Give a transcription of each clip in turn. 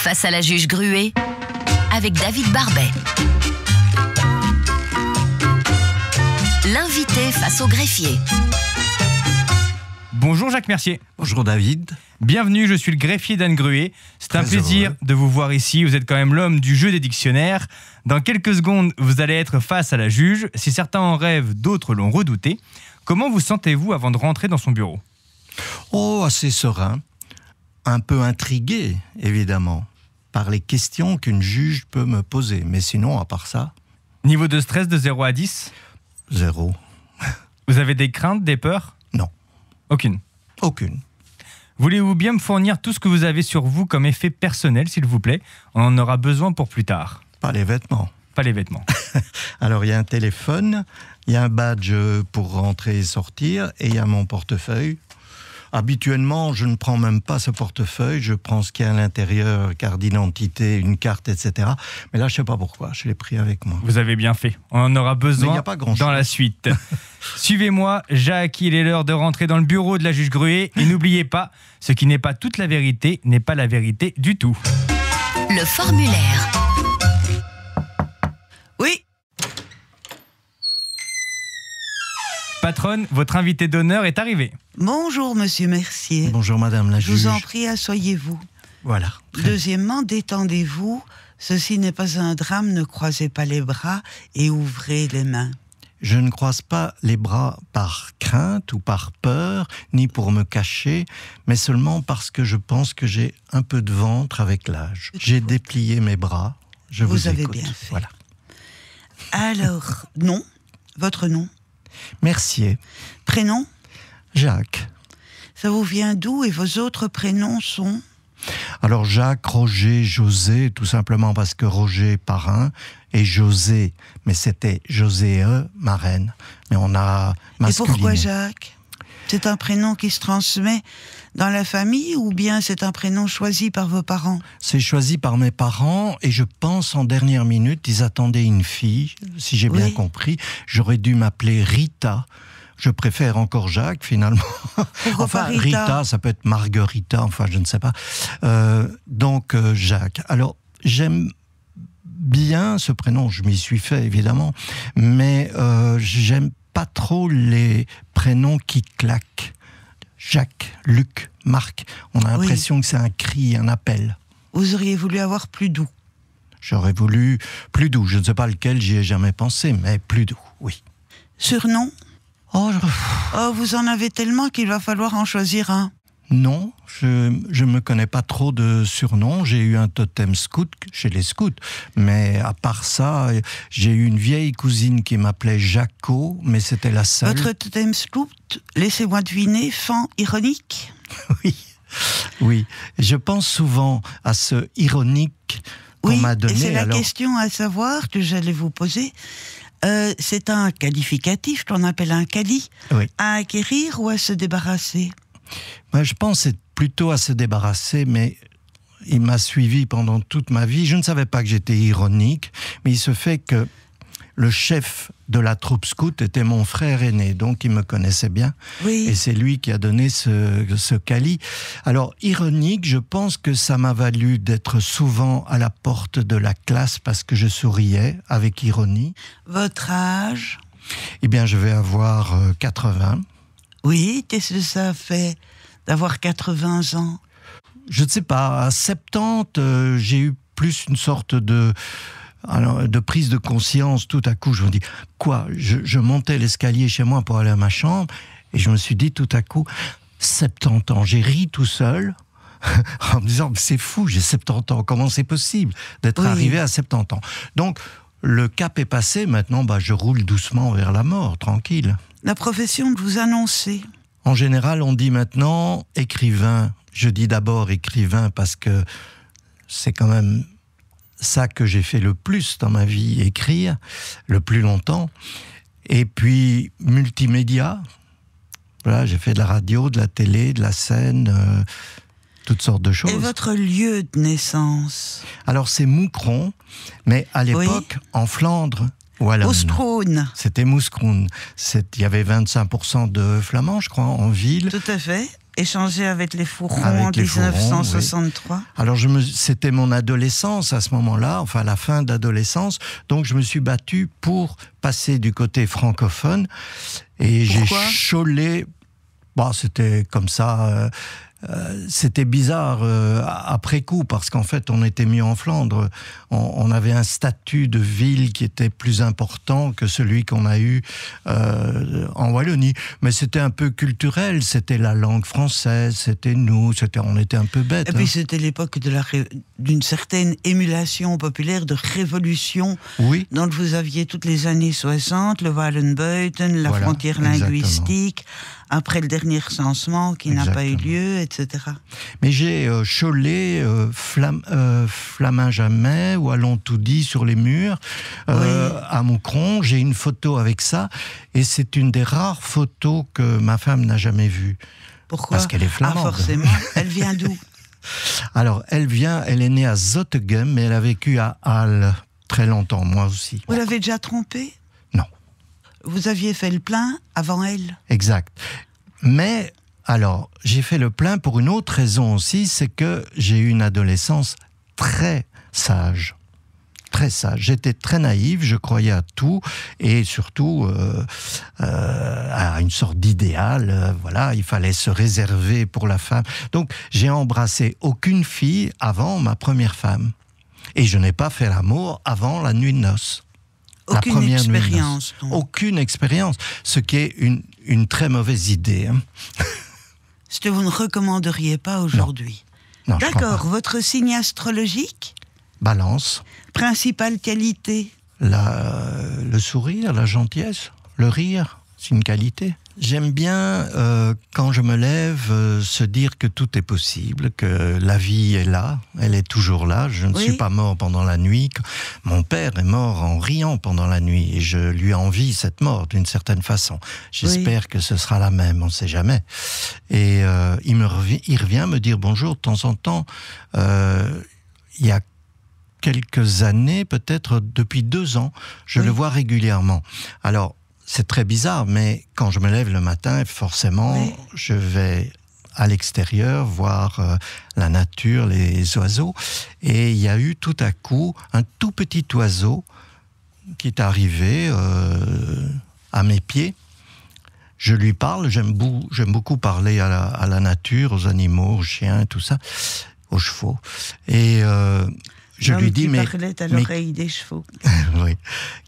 Face à la juge Gruet, avec David Barbet. L'invité face au greffier. Bonjour Jacques Mercier. Bonjour David. Bienvenue, je suis le greffier d'Anne Gruet. C'est un plaisir de vous voir ici. Vous êtes quand même l'homme du jeu des dictionnaires. Dans quelques secondes, vous allez être face à la juge. Si certains en rêvent, d'autres l'ont redouté. Comment vous sentez-vous avant de rentrer dans son bureau ? Oh, assez serein. Un peu intrigué, évidemment, par les questions qu'une juge peut me poser. Mais sinon, à part ça... Niveau de stress de 0 à 10 ? 0. Vous avez des craintes, des peurs ? Non. Aucune. Aucune. Voulez-vous bien me fournir tout ce que vous avez sur vous comme effet personnel, s'il vous plaît ? On en aura besoin pour plus tard. Pas les vêtements. Pas les vêtements. Alors, il y a un téléphone, il y a un badge pour rentrer et sortir, et il y a mon portefeuille. Habituellement, je ne prends même pas ce portefeuille, je prends ce qu'il y a à l'intérieur, carte d'identité, une carte, etc. Mais là, je ne sais pas pourquoi, je l'ai pris avec moi. Vous avez bien fait. On en aura besoin dans la suite. Suivez-moi, Jacques, il est l'heure de rentrer dans le bureau de la juge Gruet. Et n'oubliez pas, ce qui n'est pas toute la vérité n'est pas la vérité du tout. Le formulaire. Oui. Patronne, votre invité d'honneur est arrivé. Bonjour, monsieur Mercier. Bonjour, madame la Je juge. vous en prie, asseyez-vous. Voilà. Deuxièmement, détendez-vous. Ceci n'est pas un drame, ne croisez pas les bras et ouvrez les mains. Je ne croise pas les bras par crainte ou par peur, ni pour me cacher, mais seulement parce que je pense que j'ai un peu de ventre avec l'âge. J'ai déplié mes bras. Je vous avez écoute. bien fait. Voilà. Alors, nom, votre nom, Mercier. prénom, Jacques. ça vous vient d'où et vos autres prénoms sont ? Alors Jacques, Roger, José, tout simplement parce que Roger parrain et José, mais c'était José, ma reine. Mais on a masculiné. Et pourquoi Jacques ? C'est un prénom qui se transmet dans la famille ou bien c'est un prénom choisi par vos parents ? C'est choisi par mes parents et je pense en dernière minute, ils attendaient une fille, si j'ai bien compris. J'aurais dû m'appeler Rita. Je préfère encore Jacques, finalement. Pourquoi enfin, pas Rita ? Ça peut être Marguerita, enfin, je ne sais pas. Donc, Jacques. Alors, j'aime bien ce prénom, je m'y suis fait, évidemment, mais j'aime pas trop les prénoms qui claquent. Jacques, Luc, Marc. On a l'impression que c'est un cri, un appel. Vous auriez voulu avoir plus doux. J'aurais voulu plus doux. Je ne sais pas lequel, j'y ai jamais pensé, mais plus doux, oui. Surnom ? Oh, vous en avez tellement qu'il va falloir en choisir un. Non, je ne me connais pas trop de surnoms. J'ai eu un totem scout chez les scouts, mais à part ça, j'ai eu une vieille cousine qui m'appelait Jaco, mais c'était la seule. Votre totem scout, laissez-moi deviner, fan ironique ? Oui. Je pense souvent à ce ironique qu'on m'a donné. Et c'est la question à savoir que j'allais vous poser. C'est un qualificatif qu'on appelle un quali, à acquérir ou à se débarrasser ? Moi, je pense c'est plutôt à se débarrasser, mais il m'a suivi pendant toute ma vie. Je ne savais pas que j'étais ironique, mais il se fait que le chef de la troupe scout était mon frère aîné, donc il me connaissait bien. Oui. Et c'est lui qui a donné ce quali. Alors, ironique, je pense que ça m'a valu d'être souvent à la porte de la classe parce que je souriais avec ironie. Votre âge ? Eh bien, je vais avoir 80. Oui, qu'est-ce que ça fait d'avoir 80 ans ? Je ne sais pas, à 70, j'ai eu plus une sorte de prise de conscience. Tout à coup, je me dis, quoi ? Je montais l'escalier chez moi pour aller à ma chambre, et je me suis dit tout à coup, 70 ans, j'ai ri tout seul, en me disant, c'est fou, j'ai 70 ans, comment c'est possible d'être arrivé à 70 ans ? Donc, le cap est passé, maintenant, je roule doucement vers la mort, tranquille. La profession que vous annoncez ? En général, on dit maintenant écrivain. Je dis d'abord écrivain parce que c'est quand même ça que j'ai fait le plus dans ma vie, écrire, le plus longtemps. Et puis, multimédia. Voilà, j'ai fait de la radio, de la télé, de la scène, toutes sortes de choses. Et votre lieu de naissance ? Alors, c'est Moucron, mais à l'époque, en Flandre, Mouscron. C'était Mouscron. Il y avait 25% de flamands, je crois, en ville. Tout à fait. échangé avec les Fourrons en 1963. Oui. Alors, c'était mon adolescence à ce moment-là, enfin la fin d'adolescence, donc je me suis battu pour passer du côté francophone. Et j'ai cholé. Bon, c'était comme ça. C'était bizarre après coup, parce qu'en fait, on était mis en Flandre. On avait un statut de ville qui était plus important que celui qu'on a eu en Wallonie. Mais c'était un peu culturel, c'était la langue française, c'était nous, on était un peu bêtes. Et puis c'était l'époque d'une certaine émulation populaire, de révolution, dont vous aviez toutes les années 60, le Wallenbuiten, la frontière linguistique, après le dernier recensement qui n'a pas eu lieu, etc. Mais j'ai cholé Flamin-Jamais ou Allons tout dit sur les murs à Moucron. J'ai une photo avec ça et c'est une des rares photos que ma femme n'a jamais vues. Pourquoi ? Parce qu'elle est flamande. Ah, forcément. Elle vient d'où ? Alors, elle est née à Zottegem, mais elle a vécu à Halle très longtemps, moi aussi. Vous l'avez déjà trompée ? Non. Vous aviez fait le plein avant elle ? Exact. Mais, alors, j'ai fait le plein pour une autre raison aussi, c'est que j'ai eu une adolescence très sage. Très sage. J'étais très naïf, je croyais à tout, et surtout à une sorte d'idéal. Voilà, il fallait se réserver pour la femme. Donc, j'ai embrassé aucune fille avant ma première femme. Et je n'ai pas fait l'amour avant la nuit de noces. Aucune expérience. Aucune expérience, ce qui est une très mauvaise idée. Hein. Ce que vous ne recommanderiez pas aujourd'hui. Non, d'accord, votre signe astrologique ? Balance. Principale qualité ? Le sourire, la gentillesse, le rire, c'est une qualité. J'aime bien, quand je me lève, se dire que tout est possible, que la vie est là, elle est toujours là. Je ne suis pas mort pendant la nuit. Mon père est mort en riant pendant la nuit et je lui envie cette mort d'une certaine façon. J'espère que ce sera la même, on ne sait jamais. Et il revient me dire bonjour de temps en temps. Il y a quelques années, peut-être depuis 2 ans, je le vois régulièrement. Alors, c'est très bizarre, mais quand je me lève le matin, forcément, je vais à l'extérieur voir la nature, les oiseaux. Et il y a eu tout à coup un tout petit oiseau qui est arrivé à mes pieds. Je lui parle, j'aime beaucoup parler à la nature, aux animaux, aux chiens, tout ça, aux chevaux. Et je lui dis, mais parlait à l'oreille des chevaux. Oui.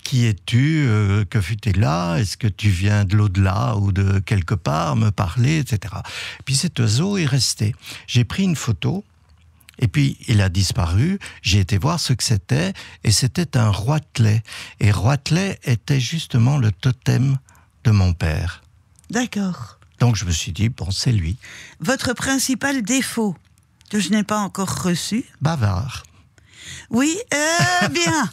Qui es-tu? Que fais-tu là? Est-ce que tu viens de l'au-delà ou de quelque part me parler, etc. Et puis cet oiseau est resté. J'ai pris une photo. Et puis, il a disparu. J'ai été voir ce que c'était. Et c'était un roitelet. Et roitelet était justement le totem de mon père. D'accord. Donc, je me suis dit, bon, c'est lui. Votre principal défaut, que je n'ai pas encore reçu? Bavard. Oui, bien.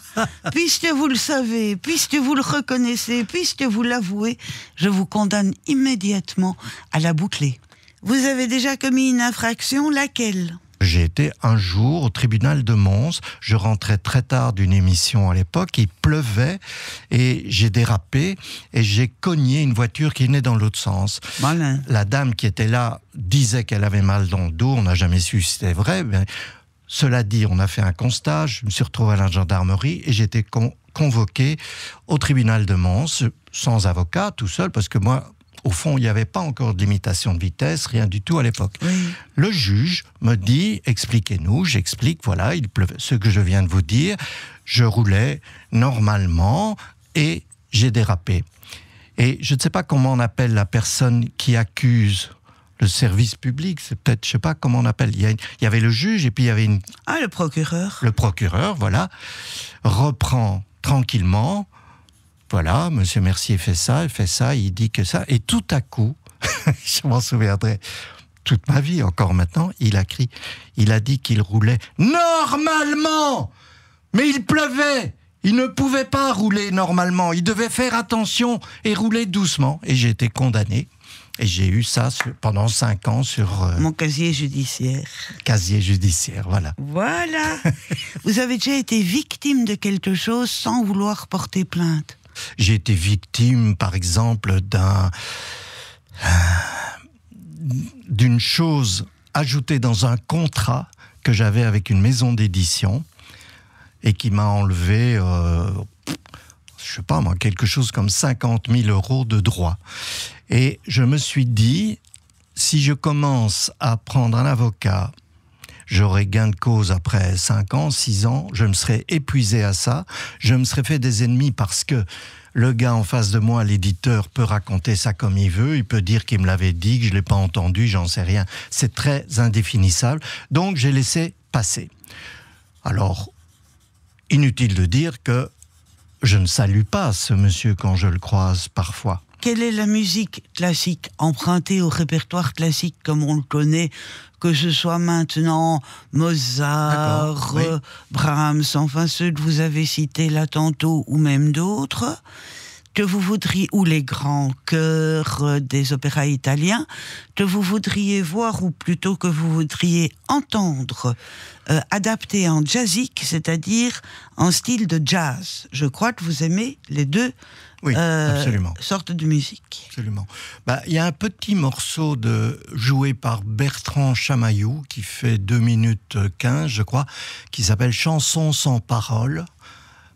Puisque vous le savez, puisque vous le reconnaissez, puisque vous l'avouez, je vous condamne immédiatement à la boucler. Vous avez déjà commis une infraction, laquelle? J'ai été un jour au tribunal de Mons, je rentrais très tard d'une émission à l'époque, il pleuvait et j'ai dérapé et j'ai cogné une voiture qui venait dans l'autre sens. Malin. La dame qui était là disait qu'elle avait mal dans le dos, on n'a jamais su si c'était vrai, mais cela dit, on a fait un constat, je me suis retrouvé à la gendarmerie et j'ai été convoqué au tribunal de Mons, sans avocat, tout seul, parce que moi, au fond, il n'y avait pas encore de limitation de vitesse, rien du tout à l'époque. Oui. Le juge me dit, expliquez-nous, j'explique, voilà, il pleuvait, ce que je viens de vous dire, je roulais normalement et j'ai dérapé. Et je ne sais pas comment on appelle la personne qui accuse le service public, c'est peut-être, je ne sais pas comment on appelle, il y avait le juge et puis il y avait une... Ah, le procureur. Le procureur, voilà, reprend tranquillement. Voilà, monsieur Mercier fait ça, il dit que ça, et tout à coup, je m'en souviendrai toute ma vie, encore maintenant, il a dit qu'il roulait normalement, mais il pleuvait, il ne pouvait pas rouler normalement, il devait faire attention et rouler doucement, et j'ai été condamné, et j'ai eu ça pendant 5 ans sur... Mon casier judiciaire. Casier judiciaire, voilà. Voilà. Vous avez déjà été victime de quelque chose sans vouloir porter plainte? d'une chose ajoutée dans un contrat que j'avais avec une maison d'édition et qui m'a enlevé, je sais pas moi, quelque chose comme 50 000 € de droits. Et je me suis dit, si je commence à prendre un avocat, j'aurai gain de cause après 5 ans, 6 ans, je me serais épuisé à ça, je me serais fait des ennemis parce que le gars en face de moi, l'éditeur, peut raconter ça comme il veut, il peut dire qu'il me l'avait dit, que je ne l'ai pas entendu, j'en sais rien. C'est très indéfinissable. Donc j'ai laissé passer. Alors, inutile de dire que je ne salue pas ce monsieur quand je le croise parfois. Quelle est la musique classique empruntée au répertoire classique comme on le connaît, que ce soit maintenant Mozart, oui. Brahms, enfin ceux que vous avez cités là tantôt, ou même d'autres, que vous voudriez, ou les grands chœurs des opéras italiens, que vous voudriez voir, ou plutôt que vous voudriez entendre, adapté en jazzique, c'est-à-dire en style de jazz. Je crois que vous aimez les deux. Oui, absolument. Sorte de musique. Absolument. Il y a un petit morceau joué par Bertrand Chamaillou, qui fait 2 minutes 15, je crois, qui s'appelle « Chanson sans parole »,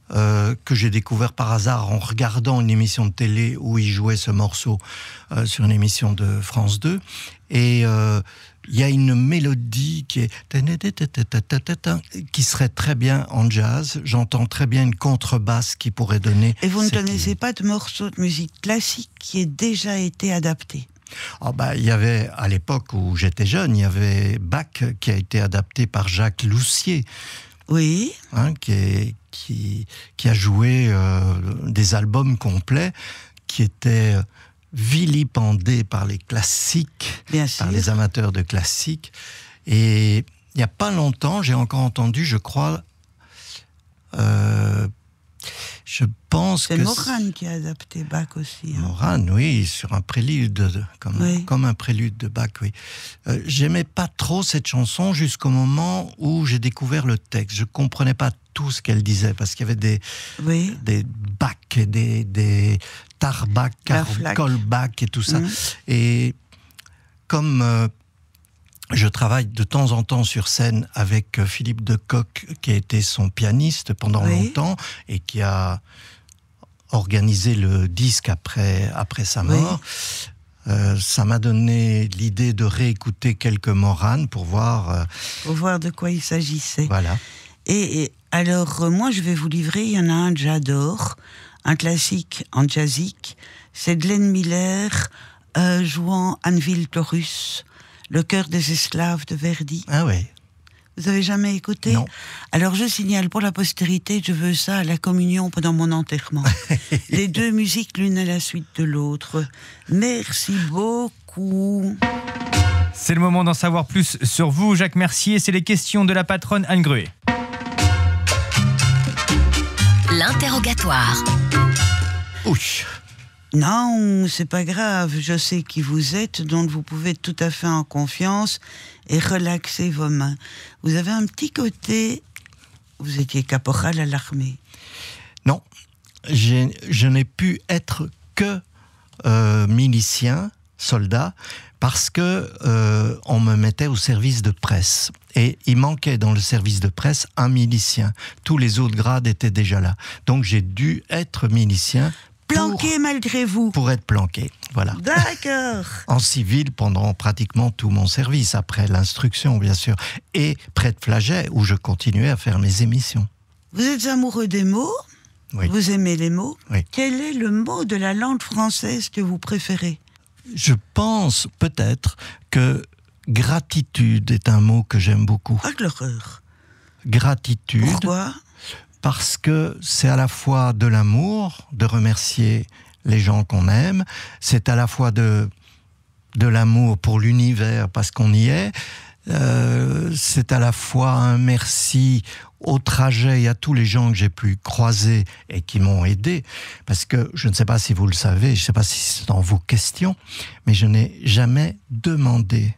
que j'ai découvert par hasard en regardant une émission de télé où il jouait ce morceau sur une émission de France 2. Et il y a une mélodie qui serait très bien en jazz. J'entends très bien une contrebasse qui pourrait donner... Et vous ne connaissez pas de morceau de musique classique qui ait déjà été adapté? Il y avait, à l'époque où j'étais jeune, il y avait Bach qui a été adapté par Jacques Loussier. Oui. Qui a joué des albums complets qui étaient... vilipendé par les classiques, par les amateurs de classiques. Et il n'y a pas longtemps, j'ai encore entendu, je crois, je pense que... C'est Morane qui a adapté Bach aussi. Morane, oui, sur un prélude, comme un prélude de Bach, oui. J'aimais pas trop cette chanson jusqu'au moment où j'ai découvert le texte. Je comprenais pas tout ce qu'elle disait, parce qu'il y avait des Bach et des Tarbach, Kolbach et tout ça. Et comme je travaille de temps en temps sur scène avec Philippe Decoq, qui a été son pianiste pendant longtemps et qui a organisé le disque après sa mort, ça m'a donné l'idée de réécouter quelques Morane pour voir de quoi il s'agissait. Voilà. Et alors, moi, je vais vous livrer, il y en a un que j'adore, un classique en jazzique, c'est Glenn Miller jouant Anvil Chorus, le chœur des esclaves de Verdi. Ah oui. Vous avez jamais écouté? Non. Alors je signale pour la postérité, je veux ça à la communion pendant mon enterrement. Les deux musiques l'une à la suite de l'autre. Merci beaucoup. C'est le moment d'en savoir plus sur vous, Jacques Mercier. C'est les questions de la patronne Anne Gruet. L'interrogatoire. Oui. Non, c'est pas grave, je sais qui vous êtes, donc vous pouvez être tout à fait en confiance et relaxer vos mains. Vous avez un petit côté... Vous étiez caporal à l'armée. Non, je n'ai pu être que milicien, soldat, parce que on me mettait au service de presse. Et il manquait dans le service de presse un milicien. Tous les autres grades étaient déjà là. Donc j'ai dû être milicien. Planqué malgré vous. Pour être planqué, voilà. D'accord. En civil pendant pratiquement tout mon service, après l'instruction bien sûr. Et près de Flaget, où je continuais à faire mes émissions. Vous êtes amoureux des mots? Oui. Vous aimez les mots? Oui. Quel est le mot de la langue française que vous préférez? Je pense peut-être que gratitude est un mot que j'aime beaucoup. Ah, que l'horreur. Gratitude. Pourquoi? Parce que c'est à la fois de l'amour, de remercier les gens qu'on aime, c'est à la fois de l'amour pour l'univers parce qu'on y est, c'est à la fois un merci au trajet et à tous les gens que j'ai pu croiser et qui m'ont aidé, parce que je ne sais pas si vous le savez, je ne sais pas si c'est dans vos questions, mais je n'ai jamais demandé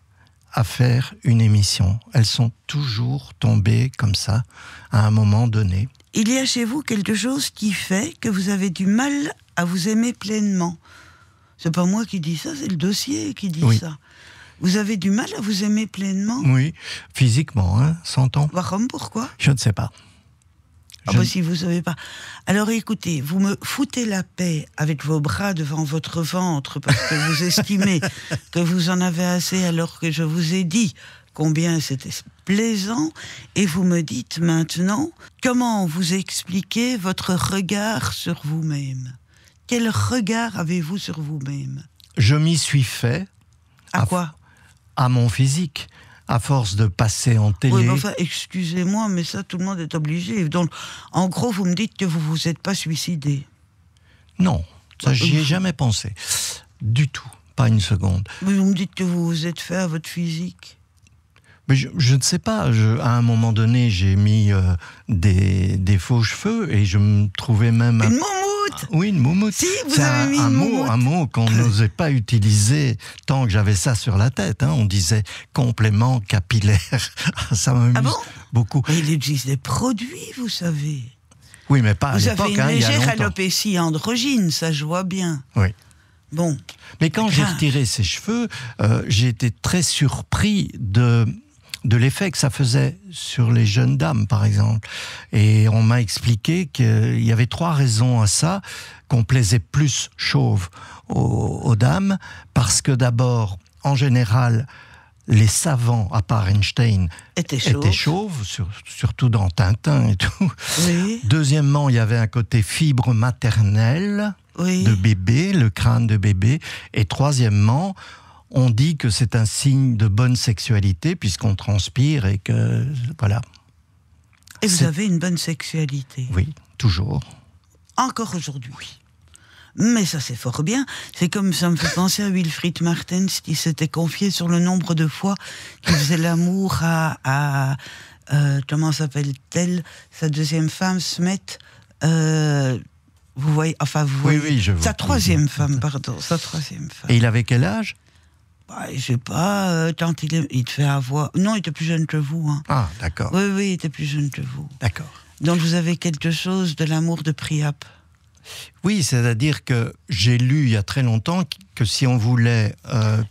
à faire une émission. Elles sont toujours tombées comme ça, à un moment donné. Il y a chez vous quelque chose qui fait que vous avez du mal à vous aimer pleinement. C'est pas moi qui dis ça, c'est le dossier qui dit ça. Vous avez du mal à vous aimer pleinement? Oui, physiquement, hein, 100 ans. Pourquoi? Je ne sais pas. Si vous ne savez pas. Alors écoutez, vous me foutez la paix avec vos bras devant votre ventre parce que vous estimez que vous en avez assez alors que je vous ai dit combien c'était plaisant, et vous me dites maintenant comment vous expliquez votre regard sur vous-même. Quel regard avez-vous sur vous-même? Je m'y suis fait. À quoi? À mon physique. À force de passer en télé. Oui, mais enfin, excusez-moi, mais ça, tout le monde est obligé. Donc, en gros, vous me dites que vous ne vous êtes pas suicidé. Non, ça, j'y ai jamais pensé. Du tout, pas une seconde. Mais vous me dites que vous vous êtes fait à votre physique. Mais je ne sais pas. À un moment donné, j'ai mis des faux cheveux et je me trouvais même... Une moumoute! Oui, une moumoute. Si, vous avez mis une moumoute. Un mot qu'on n'osait pas utiliser tant que j'avais ça sur la tête. Hein. On disait complément capillaire. Ça m'amuse beaucoup. Mais il existe des produits, vous savez. Oui, mais pas à l'époque. Vous avez une légère il y a alopécie androgyne, ça je vois bien. Oui. Bon. Mais quand j'ai retiré ses cheveux, j'ai été très surpris de l'effet que ça faisait sur les jeunes dames, par exemple. Et on m'a expliqué qu'il y avait 3 raisons à ça, qu'on plaisait plus chauve aux dames, parce que d'abord, en général, les savants, à part Einstein, étaient chauves, surtout dans Tintin et tout. Oui. Deuxièmement, il y avait un côté fibre maternelle de bébé, le crâne de bébé. Et troisièmement, on dit que c'est un signe de bonne sexualité puisqu'on transpire et que... Voilà. Et vous avez une bonne sexualité? Oui, toujours. Encore aujourd'hui? Oui. Mais ça, c'est fort bien. C'est comme ça me fait penser à Wilfried Martens qui s'était confié sur le nombre de fois qu'il faisait l'amour à comment s'appelle-t-elle? Sa deuxième femme, Smet. Vous voyez, enfin, vous voyez. Oui, je vois. Sa troisième femme, pardon. Sa troisième femme. Et il avait quel âge? Je sais pas, quand il devait avoir... Non, il était plus jeune que vous. Hein. Ah, d'accord. Oui, il était plus jeune que vous. D'accord. Donc vous avez quelque chose de l'amour de Priap. Oui, c'est-à-dire que j'ai lu il y a très longtemps que si on voulait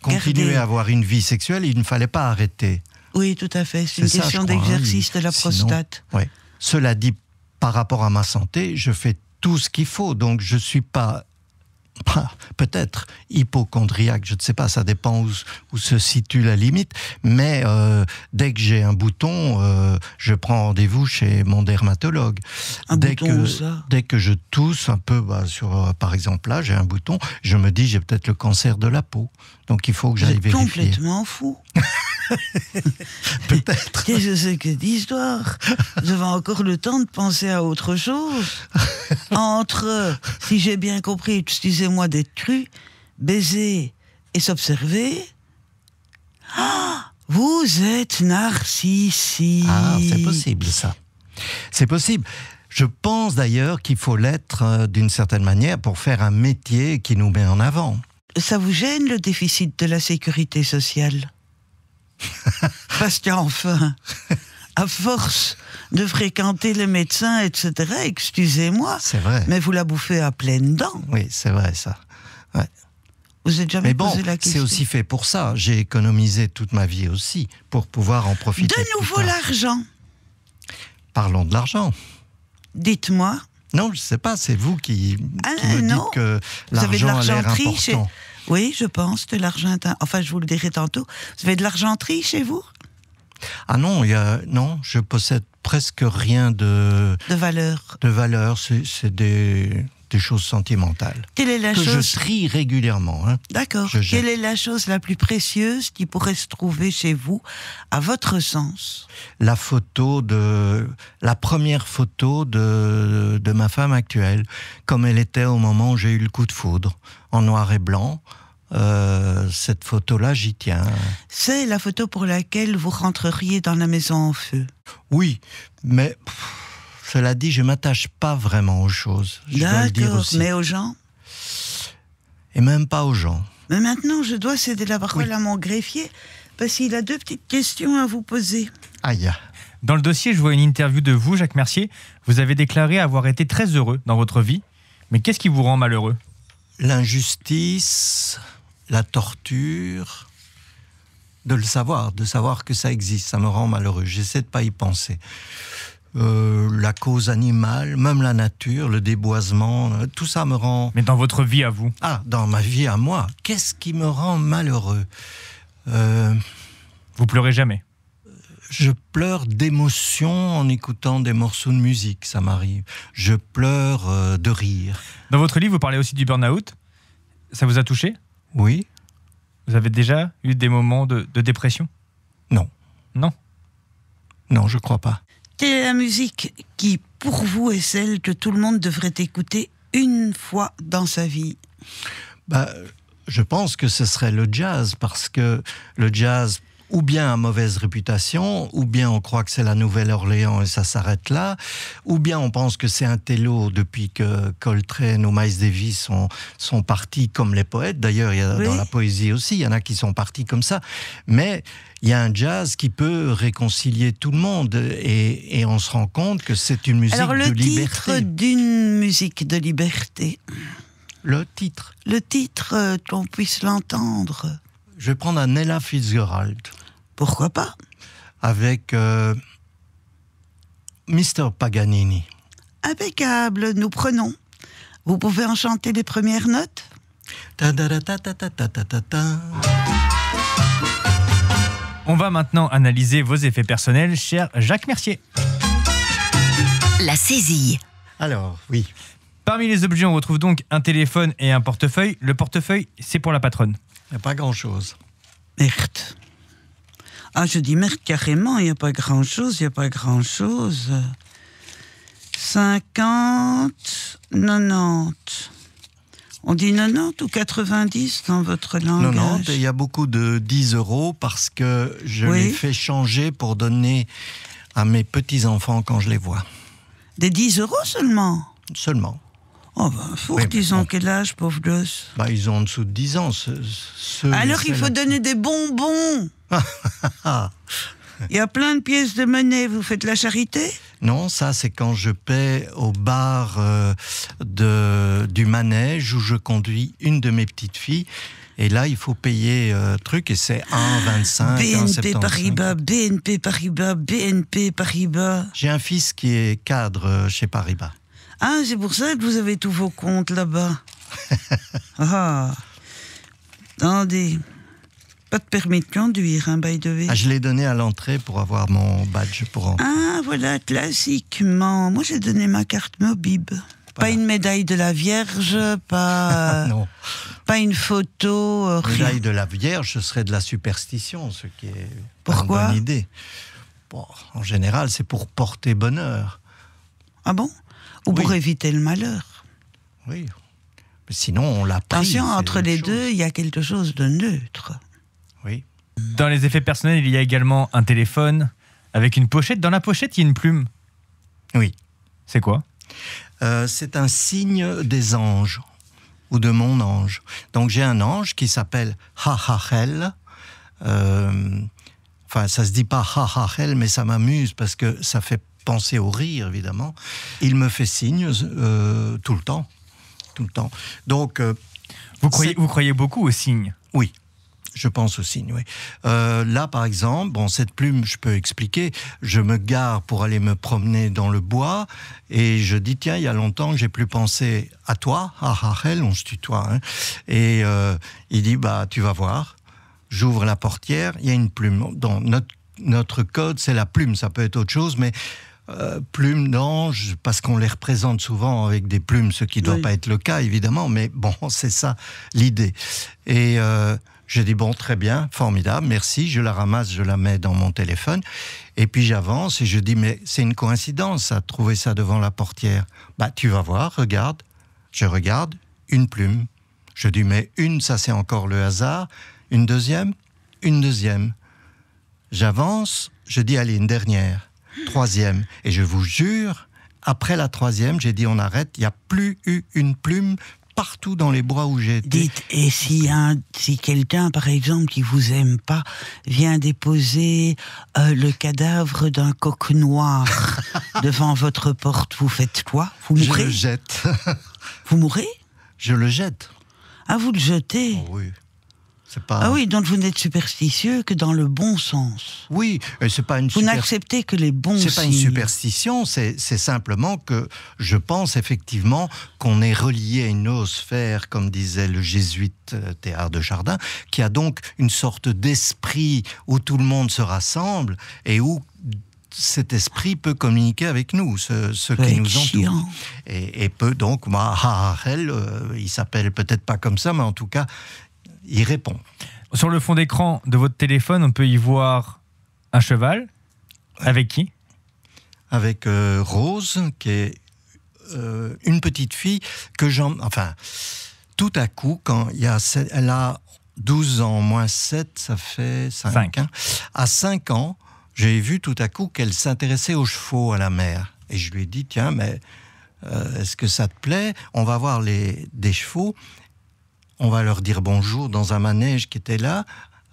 continuer à avoir une vie sexuelle, il ne fallait pas arrêter. Oui, tout à fait. C'est une question d'exercice de la prostate. Ouais. Cela dit, par rapport à ma santé, je fais tout ce qu'il faut. Donc je ne suis pas... peut-être hypochondriaque, je ne sais pas, ça dépend où se situe la limite, mais dès que j'ai un bouton, je prends rendez-vous chez mon dermatologue. Dès que je tousse un peu, par exemple là, j'ai un bouton, je me dis j'ai peut-être le cancer de la peau, donc il faut que j'aille vérifier. Complètement fou. Peut-être. Qu'est-ce que c'est que d'histoire? Vous avez encore le temps de penser à autre chose. Entre, si j'ai bien compris, excusez-moi d'être cru, baiser et s'observer. Vous êtes narcissique. Ah, c'est possible ça. C'est possible. Je pense d'ailleurs qu'il faut l'être d'une certaine manière pour faire un métier qui nous met en avant. Ça vous gêne le déficit de la sécurité sociale? Parce qu'enfin, à force de fréquenter les médecins, etc., excusez-moi, c'est vrai. Mais vous la bouffez à pleines dents. Oui, c'est vrai ça. Ouais. Vous n'êtes jamais posé la question? C'est aussi fait pour ça. J'ai économisé toute ma vie aussi pour pouvoir en profiter. De nouveau l'argent. Parlons de l'argent. Dites-moi. Non, je ne sais pas, c'est vous qui me dites que l'argent a l'air important. Oui, je pense, de l'argent... Enfin, je vous le dirai tantôt. Vous avez de l'argenterie chez vous? Ah non, non, je possède presque rien de valeur. De valeur, c'est des choses sentimentales. Quelle est la chose... je trie régulièrement. Hein. D'accord. Quelle est la chose la plus précieuse qui pourrait se trouver chez vous, à votre sens? La première photo de ma femme actuelle, comme elle était au moment où j'ai eu le coup de foudre, en noir et blanc. Cette photo-là, j'y tiens. C'est la photo pour laquelle vous rentreriez dans la maison en feu? Oui, mais... Cela dit, je ne m'attache pas vraiment aux choses. D'accord, mais aux gens? Et même pas aux gens. Mais maintenant, je dois céder la parole à mon greffier, parce qu'il a 2 petites questions à vous poser. Aïe. Dans le dossier, je vois une interview de vous, Jacques Mercier. Vous avez déclaré avoir été très heureux dans votre vie. Mais qu'est-ce qui vous rend malheureux? L'injustice, la torture, de savoir que ça existe. Ça me rend malheureux. J'essaie de pas y penser. La cause animale, même la nature, le déboisement, tout ça me rend... Mais dans votre vie à vous? Ah, dans ma vie à moi, qu'est-ce qui me rend malheureux? Vous pleurez jamais? Je pleure d'émotion en écoutant des morceaux de musique, ça m'arrive. Je pleure de rire. Dans votre livre, vous parlez aussi du burn-out. Ça vous a touché? Oui. Vous avez déjà eu des moments de dépression? Non. Non? Non, je crois pas. Quelle est la musique qui, pour vous, est celle que tout le monde devrait écouter une fois dans sa vie? Je pense que ce serait le jazz, parce que le jazz, ou bien a mauvaise réputation, ou bien on croit que c'est la Nouvelle-Orléans et ça s'arrête là, ou bien on pense que c'est un télo depuis que Coltrane ou Miles Davis sont partis comme les poètes. D'ailleurs, dans la poésie aussi, il y en a qui sont partis comme ça. Mais il y a un jazz qui peut réconcilier tout le monde et on se rend compte que c'est une musique de liberté. Alors, le titre d'une musique de liberté. Le titre. Le titre, qu'on puisse l'entendre. Je vais prendre un Ella Fitzgerald. Pourquoi pas? Avec Mr. Paganini. Impeccable, nous prenons. Vous pouvez en chanter les premières notes? On va maintenant analyser vos effets personnels, cher Jacques Mercier. La saisie. Alors, oui. Parmi les objets, on retrouve donc un téléphone et un portefeuille. Le portefeuille, c'est pour la patronne. Il n'y a pas grand-chose. Merde. Ah, je dis merde carrément, il n'y a pas grand-chose, il n'y a pas grand-chose. 50, 90. On dit 90 ou 90 dans votre langage? 90, et il y a beaucoup de 10 € parce que je les fais changer pour donner à mes petits-enfants quand je les vois. Des 10 € seulement? Seulement. Oh ben, faut qu'ils ont quel âge, pauvre gosse? Ils ont en dessous de 10 ans. Alors il faut donner des bonbons. Il y a plein de pièces de monnaie, vous faites la charité? Non, ça c'est quand je paie au bar du manège où je conduis une de mes petites filles. Et là, il faut payer truc et c'est 1,25, 1,75. BNP Paribas. J'ai un fils qui est cadre chez Paribas. Ah, c'est pour ça que vous avez tous vos comptes là-bas. Attendez. Pas de permis de conduire, by the way. Je l'ai donné à l'entrée pour avoir mon badge pour entrer. Ah, voilà, classiquement. Moi, j'ai donné ma carte Mobib. Voilà. Pas une médaille de la Vierge, pas... non. Pas une photo, rien. Médaille de la Vierge, ce serait de la superstition, ce qui est Pourquoi? Pas une bonne idée. Bon, en général, c'est pour porter bonheur. Ah bon? Ou pour éviter le malheur? Oui. Mais sinon, on l'a pris. Attention, entre les deux, il y a quelque chose de neutre. Oui. Dans les effets personnels, il y a également un téléphone avec une pochette. Dans la pochette, il y a une plume. Oui. C'est quoi? C'est un signe des anges, ou de mon ange. Donc j'ai un ange qui s'appelle Ha-Ha-Hel. Enfin, ça se dit pas Ha-Ha-Hel, mais ça m'amuse parce que ça fait penser au rire, évidemment. Il me fait signe tout le temps. Tout le temps. Donc, vous croyez beaucoup aux signes? Oui. Je pense au signe, oui. Là, par exemple, cette plume, je peux expliquer. Je me gare pour aller me promener dans le bois et je dis, tiens, il y a longtemps que j'ai plus pensé à toi, à Rachel, on se tutoie. Hein. Et il dit, tu vas voir. J'ouvre la portière, il y a une plume. Dans notre code, c'est la plume. Ça peut être autre chose, mais plume d'ange, parce qu'on les représente souvent avec des plumes, ce qui ne doit pas être le cas, évidemment. Mais bon, c'est ça l'idée. Et... je dis, très bien, formidable, merci, je la ramasse, je la mets dans mon téléphone, et puis j'avance, et je dis, mais c'est une coïncidence, à trouver ça devant la portière. Tu vas voir, regarde. Je regarde, une plume. Je dis, mais une, ça c'est encore le hasard. Une deuxième. J'avance, je dis, allez, une dernière. Troisième. Et je vous jure, après la troisième, j'ai dit, on arrête, il n'y a plus eu une plume partout dans les bois où j'ai été. Dites, et si quelqu'un, par exemple, qui vous aime pas, vient déposer le cadavre d'un coq noir devant votre porte, vous faites quoi? Vous mourrez? Je le jette. Vous mourrez? Je le jette. Ah, vous le jetez? Oh, oui. Ah oui, donc vous n'êtes superstitieux que dans le bon sens. Oui, c'est pas une Vous n'acceptez que les bons signes. C'est pas une superstition, c'est simplement que je pense effectivement qu'on est relié à une noosphère, comme disait le jésuite Théard de Chardin, qui a donc une sorte d'esprit où tout le monde se rassemble et où cet esprit peut communiquer avec nous, ceux qui nous entourent. Et peut donc, il s'appelle peut-être pas comme ça, mais en tout cas, il répond. Sur le fond d'écran de votre téléphone, on peut y voir un cheval. Avec qui ? Avec Rose, qui est une petite fille que tout à coup, quand elle a 12 ans moins 7, ça fait 5. Hein. À 5 ans, j'ai vu tout à coup qu'elle s'intéressait aux chevaux à la mer. Et je lui ai dit, tiens, mais est-ce que ça te plaît ? On va voir des chevaux, on va leur dire bonjour dans un manège qui était là,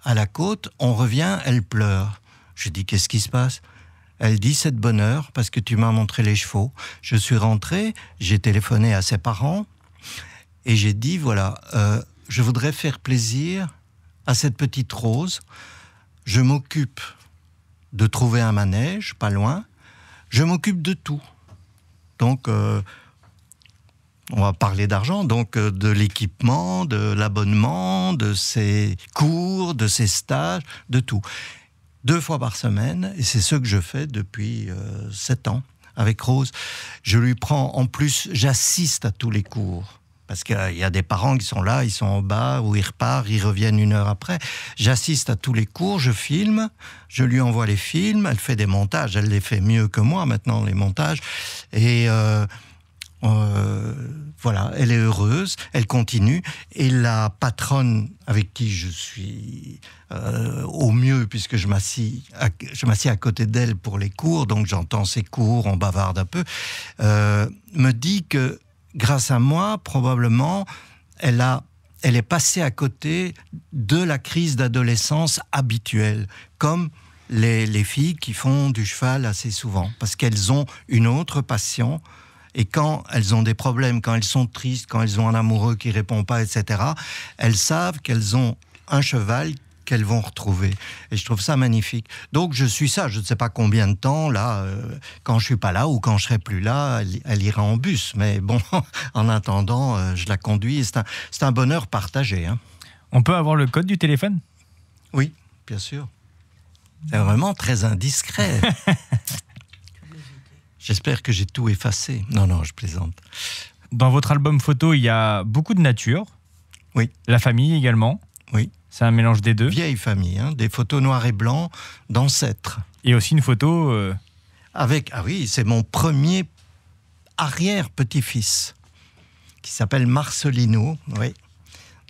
à la côte, on revient, elle pleure. Je dis, qu'est-ce qui se passe ? Elle dit, c'est de bonheur, parce que tu m'as montré les chevaux. Je suis rentré, j'ai téléphoné à ses parents, et j'ai dit, voilà, je voudrais faire plaisir à cette petite Rose, je m'occupe de trouver un manège, pas loin. Je m'occupe de tout. Donc, on va parler d'argent, donc de l'équipement, de l'abonnement, de ses cours, de ses stages, de tout. 2 fois par semaine, et c'est ce que je fais depuis 7 ans avec Rose. Je lui prends, en plus, j'assiste à tous les cours. Parce qu'il y a des parents qui sont là, ils sont en bas, ou ils repartent, ils reviennent 1 heure après. J'assiste à tous les cours, je filme, je lui envoie les films, elle fait des montages, elle les fait mieux que moi maintenant, les montages. Et voilà, elle est heureuse, elle continue. Et la patronne avec qui je suis au mieux, puisque je m'assieds à côté d'elle pour les cours, donc j'entends ses cours, on bavarde un peu, me dit que grâce à moi, probablement, elle est passée à côté de la crise d'adolescence habituelle, comme les filles qui font du cheval assez souvent, parce qu'elles ont une autre passion, et quand elles ont des problèmes, quand elles sont tristes, quand elles ont un amoureux qui ne répond pas, etc., elles savent qu'elles ont un cheval qu'elles vont retrouver. Et je trouve ça magnifique. Donc je suis ça, je ne sais pas combien de temps, là, quand je ne suis pas là ou quand je ne serai plus là, elle ira en bus. Mais bon, en attendant, je la conduis et c'est un bonheur partagé. Hein. On peut avoir le code du téléphone ? Oui, bien sûr. C'est vraiment très indiscret. J'espère que j'ai tout effacé. Non, je plaisante. Dans votre album photo, il y a beaucoup de nature. Oui. La famille également. Oui. C'est un mélange des deux. Vieille famille, hein, des photos noir et blanc d'ancêtres. Et aussi une photo... Ah oui, c'est mon premier arrière-petit-fils, qui s'appelle Marcelino, oui.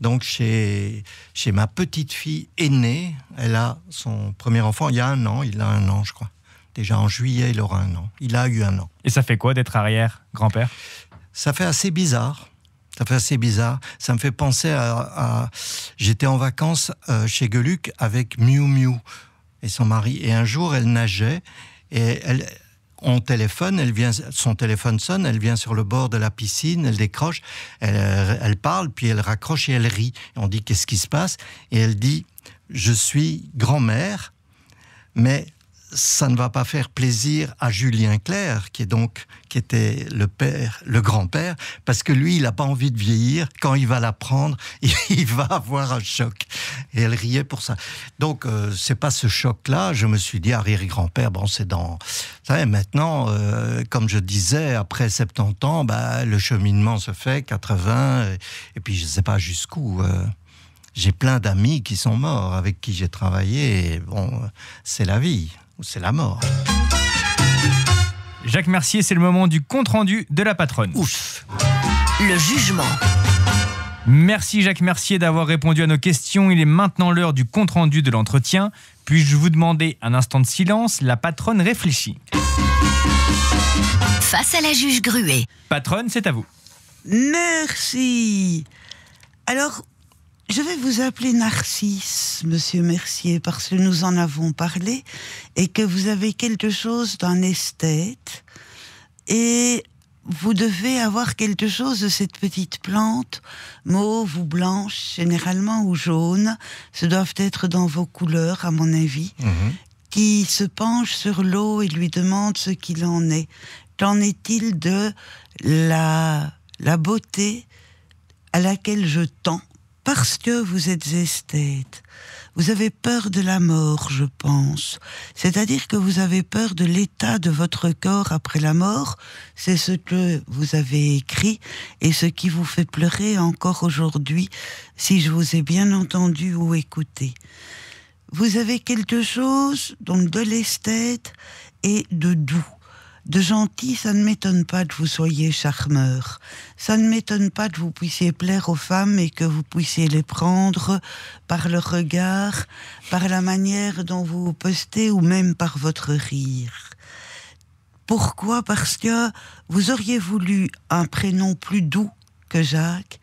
Donc chez ma petite-fille aînée, elle a son premier enfant il y a 1 an, il a 1 an je crois. Déjà en juillet, il aura 1 an. Il a eu 1 an. Et ça fait quoi d'être arrière-grand-père ? Ça fait assez bizarre. Ça me fait penser à j'étais en vacances chez Geluck avec Miu Miu et son mari. Et un jour, elle nageait et on téléphone, son téléphone sonne, elle vient sur le bord de la piscine, elle décroche, elle parle, puis elle raccroche et elle rit. Et on dit, qu'est-ce qui se passe ? Et elle dit, je suis grand-mère, mais ça ne va pas faire plaisir à Julien Clerc, qui était le grand-père, parce que lui, il n'a pas envie de vieillir. Quand il va l'apprendre, il va avoir un choc. Et elle riait pour ça. Donc, c'est pas ce choc-là. Je me suis dit, arrière-grand-père, bon, c'est dans... Vous savez, maintenant, comme je disais, après 70 ans, le cheminement se fait, 80, et puis je ne sais pas jusqu'où... j'ai plein d'amis qui sont morts, avec qui j'ai travaillé, et bon, c'est la vie. C'est la mort. Jacques Mercier, c'est le moment du compte-rendu de la patronne. Ouf. Le jugement. Merci Jacques Mercier d'avoir répondu à nos questions. Il est maintenant l'heure du compte-rendu de l'entretien. Puis-je vous demander un instant de silence ? La patronne réfléchit. Face à la juge Gruet. Patronne, c'est à vous. Merci. Alors, je vais vous appeler Narcisse, monsieur Mercier, parce que nous en avons parlé, et que vous avez quelque chose d'un esthète. Et vous devez avoir quelque chose de cette petite plante, mauve ou blanche, généralement, ou jaune. Ce doivent être dans vos couleurs, à mon avis, qui se penche sur l'eau et lui demande ce qu'il en est. Qu'en est-il de la beauté à laquelle je tends, parce que vous êtes esthète? Vous avez peur de la mort, je pense. C'est-à-dire que vous avez peur de l'état de votre corps après la mort. C'est ce que vous avez écrit et ce qui vous fait pleurer encore aujourd'hui, si je vous ai bien entendu ou écouté. Vous avez quelque chose, donc de l'esthète et de doux. De gentil, ça ne m'étonne pas que vous soyez charmeur. Ça ne m'étonne pas que vous puissiez plaire aux femmes et que vous puissiez les prendre par le regard, par la manière dont vous vous postez ou même par votre rire. Pourquoi ? Parce que vous auriez voulu un prénom plus doux que Jacques,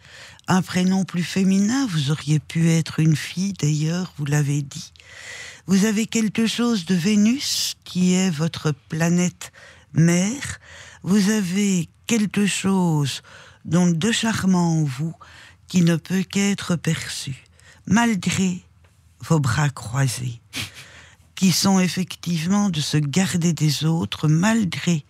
un prénom plus féminin. Vous auriez pu être une fille, d'ailleurs, vous l'avez dit. Vous avez quelque chose de Vénus, qui est votre planète mère. Vous avez quelque chose donc de charmant en vous qui ne peut qu'être perçu, malgré vos bras croisés, qui sont effectivement de se garder des autres, malgré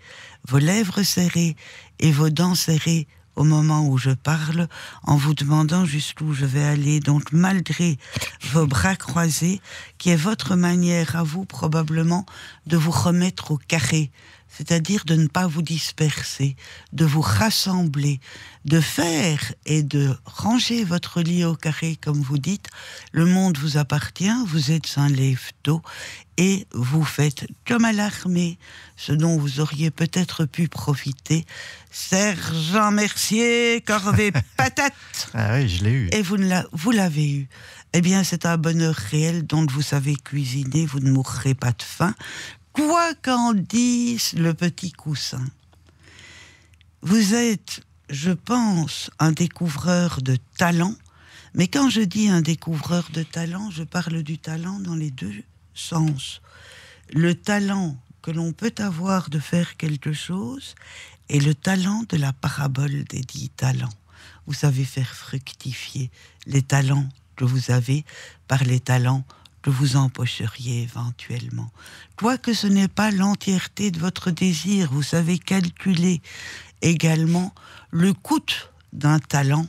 vos lèvres serrées et vos dents serrées au moment où je parle, en vous demandant jusqu'où je vais aller. Donc malgré vos bras croisés, qui est votre manière à vous probablement de vous remettre au carré, c'est-à-dire de ne pas vous disperser, de vous rassembler, de faire et de ranger votre lit au carré, comme vous dites. Le monde vous appartient, vous êtes un lève-tôt, et vous faites comme à l'armée, ce dont vous auriez peut-être pu profiter. Sergent Mercier, corvée patate. Ah oui, je l'ai eu. Et vous l'avez eu. Eh bien, c'est un bonheur réel dont vous savez cuisiner, vous ne mourrez pas de faim. Quoi qu'en dise le petit coussin. Vous êtes, je pense, un découvreur de talent, mais quand je dis un découvreur de talent, je parle du talent dans les deux sens. Le talent que l'on peut avoir de faire quelque chose et le talent de la parabole des 10 talents. Vous savez faire fructifier les talents que vous avez par les talents que vous empocheriez éventuellement. Quoique ce n'est pas l'entièreté de votre désir, vous savez calculer également le coût d'un talent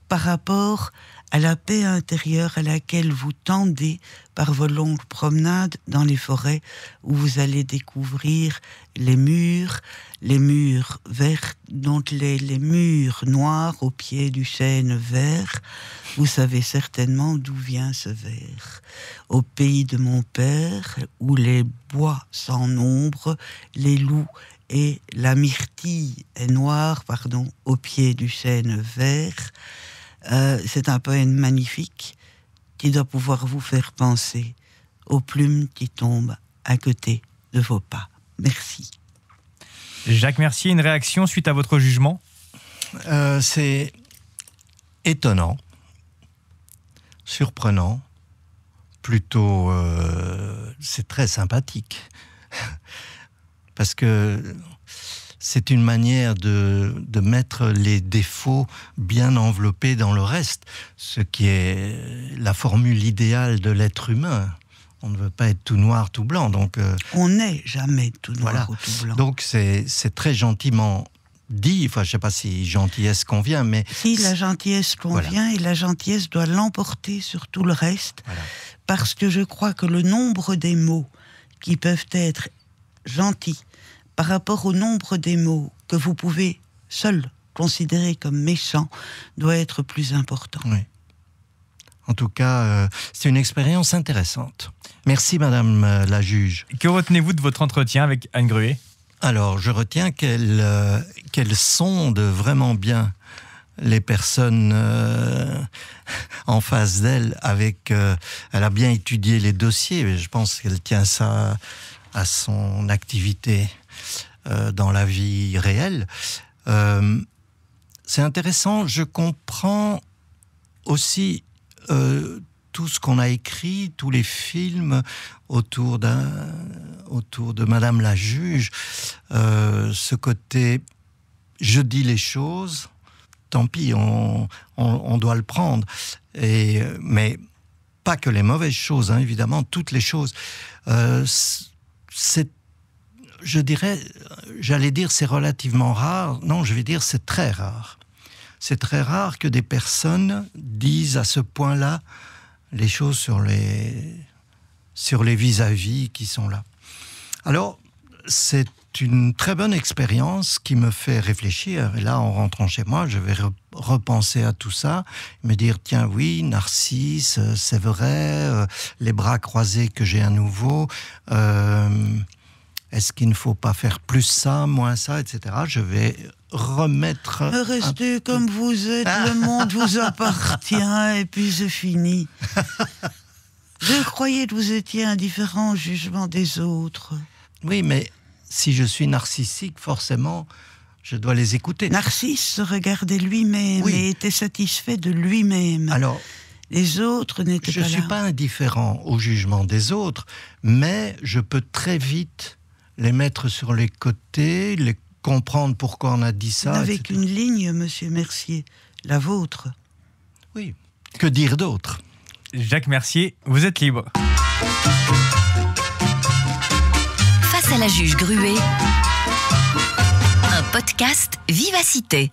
par rapport à la paix intérieure à laquelle vous tendez par vos longues promenades dans les forêts où vous allez découvrir les murs verts, donc les murs noirs au pied du chêne vert. Vous savez certainement d'où vient ce vert. Au pays de mon père, où les bois sans nombre, les loups et la myrtille est noire, au pied du chêne vert. C'est un poème magnifique qui doit pouvoir vous faire penser aux plumes qui tombent à côté de vos pas. Merci. Jacques Mercier, une réaction suite à votre jugement ? C'est étonnant, surprenant, plutôt c'est très sympathique parce que c'est une manière de mettre les défauts bien enveloppés dans le reste, ce qui est la formule idéale de l'être humain. On ne veut pas être tout noir, tout blanc. Donc, on n'est jamais tout noir ou tout blanc. Donc c'est très gentiment dit. Enfin, je ne sais pas si gentillesse convient, mais... Si, la gentillesse convient, et la gentillesse doit l'emporter sur tout le reste, parce que je crois que le nombre des mots qui peuvent être gentils par rapport au nombre des mots que vous pouvez seul considérer comme méchants doit être plus important. Oui. En tout cas, c'est une expérience intéressante. Merci, Madame la juge. Que retenez-vous de votre entretien avec Anne Gruet ? Alors, je retiens qu'elle sonde vraiment bien les personnes en face d'elle. Elle a bien étudié les dossiers. Je pense qu'elle tient ça à son activité dans la vie réelle. C'est intéressant. Je comprends aussi tout ce qu'on a écrit, tous les films autour de Madame la juge, ce côté je dis les choses, tant pis, on doit le prendre. Mais pas que les mauvaises choses, hein, évidemment, toutes les choses. J'allais dire c'est relativement rare. Non, je vais dire c'est très rare. C'est très rare que des personnes disent à ce point-là les choses sur les vis-à-vis qui sont là. Alors, c'est une très bonne expérience qui me fait réfléchir. Et là, en rentrant chez moi, je vais repenser à tout ça, me dire, tiens, oui, Narcisse, c'est vrai, les bras croisés que j'ai à nouveau, est-ce qu'il ne faut pas faire plus ça, moins ça, etc. Je vais remettre... Restez comme vous êtes, le monde vous appartient, et puis c'est fini. Je croyais que vous étiez indifférent au jugement des autres. Oui, mais si je suis narcissique, forcément, je dois les écouter. Narcisse se regardait lui-même et était satisfait de lui-même. Alors, les autres n'étaient pas là. Je ne suis pas indifférent au jugement des autres, mais je peux très vite les mettre sur les côtés, les comprendre pourquoi on a dit ça. Avec etc. une ligne, monsieur Mercier, la vôtre. Oui, que dire d'autre ? Jacques Mercier, vous êtes libre. Face à la juge Gruet, un podcast Vivacité.